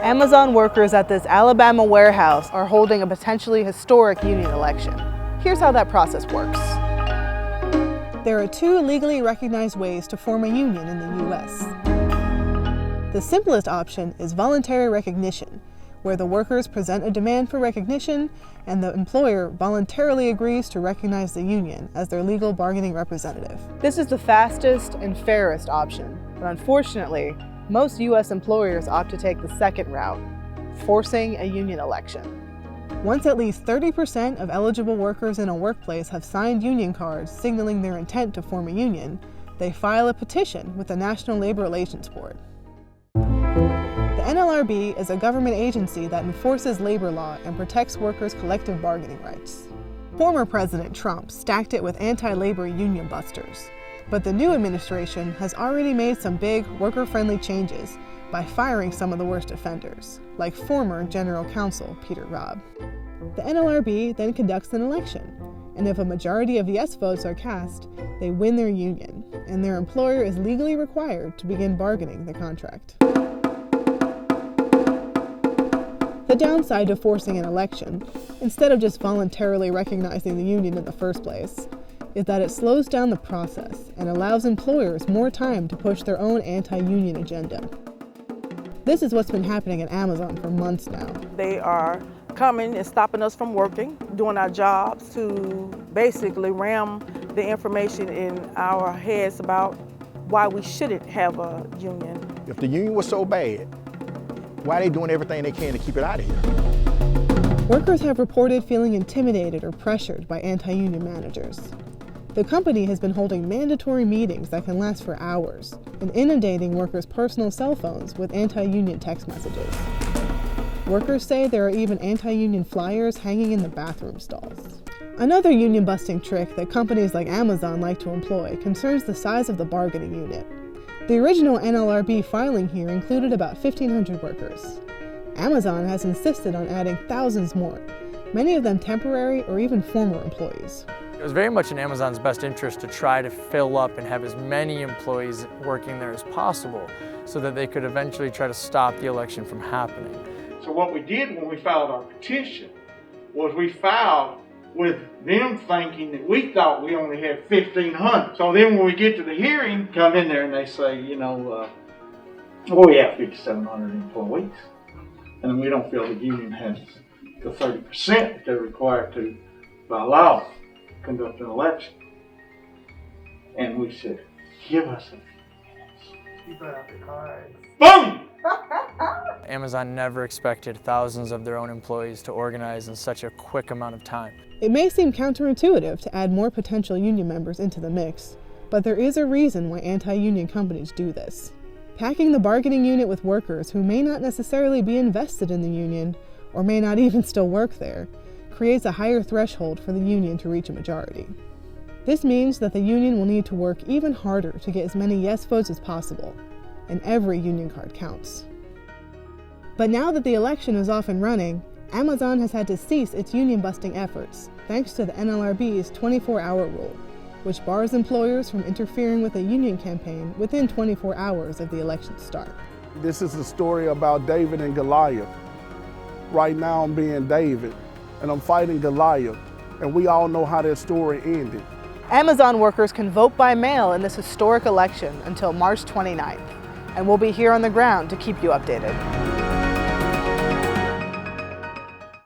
Amazon workers at this Alabama warehouse are holding a potentially historic union election. Here's how that process works. There are two legally recognized ways to form a union in the U.S. The simplest option is voluntary recognition, where the workers present a demand for recognition and the employer voluntarily agrees to recognize the union as their legal bargaining representative. This is the fastest and fairest option, but unfortunately, most U.S. employers opt to take the second route, forcing a union election. Once at least 30% of eligible workers in a workplace have signed union cards signaling their intent to form a union, they file a petition with the National Labor Relations Board. The NLRB is a government agency that enforces labor law and protects workers' collective bargaining rights. Former President Trump stacked it with anti-labor union busters. But the new administration has already made some big, worker-friendly changes by firing some of the worst offenders, like former General Counsel Peter Robb. The NLRB then conducts an election, and if a majority of yes votes are cast, they win their union, and their employer is legally required to begin bargaining the contract. The downside to forcing an election, instead of just voluntarily recognizing the union in the first place, is that it slows down the process and allows employers more time to push their own anti-union agenda. This is what's been happening at Amazon for months now. They are coming and stopping us from working, doing our jobs to basically ram the information in our heads about why we shouldn't have a union. If the union was so bad, why are they doing everything they can to keep it out of here? Workers have reported feeling intimidated or pressured by anti-union managers. The company has been holding mandatory meetings that can last for hours and inundating workers' personal cell phones with anti-union text messages. Workers say there are even anti-union flyers hanging in the bathroom stalls. Another union-busting trick that companies like Amazon like to employ concerns the size of the bargaining unit. The original NLRB filing here included about 1,500 workers. Amazon has insisted on adding thousands more, many of them temporary or even former employees. It was very much in Amazon's best interest to try to fill up and have as many employees working there as possible so that they could eventually try to stop the election from happening. So what we did when we filed our petition was we filed with them thinking that we thought we only had 1,500. So then when we get to the hearing, come in there and they say, well, we have 5,700 employees. And we don't feel the union has the 30% that they're required to by law conduct an election. And we said, give us a few minutes. You put out the cards. Boom! Amazon never expected thousands of their own employees to organize in such a quick amount of time. It may seem counterintuitive to add more potential union members into the mix, but there is a reason why anti-union companies do this. Packing the bargaining unit with workers who may not necessarily be invested in the union, or may not even still work there, creates a higher threshold for the union to reach a majority. This means that the union will need to work even harder to get as many yes votes as possible, and every union card counts. But now that the election is off and running, Amazon has had to cease its union-busting efforts thanks to the NLRB's 24-hour rule, which bars employers from interfering with a union campaign within 24 hours of the election's start. This is a story about David and Goliath. Right now I'm being David, and I'm fighting Goliath, and we all know how that story ended. Amazon workers can vote by mail in this historic election until March 29th, and we'll be here on the ground to keep you updated.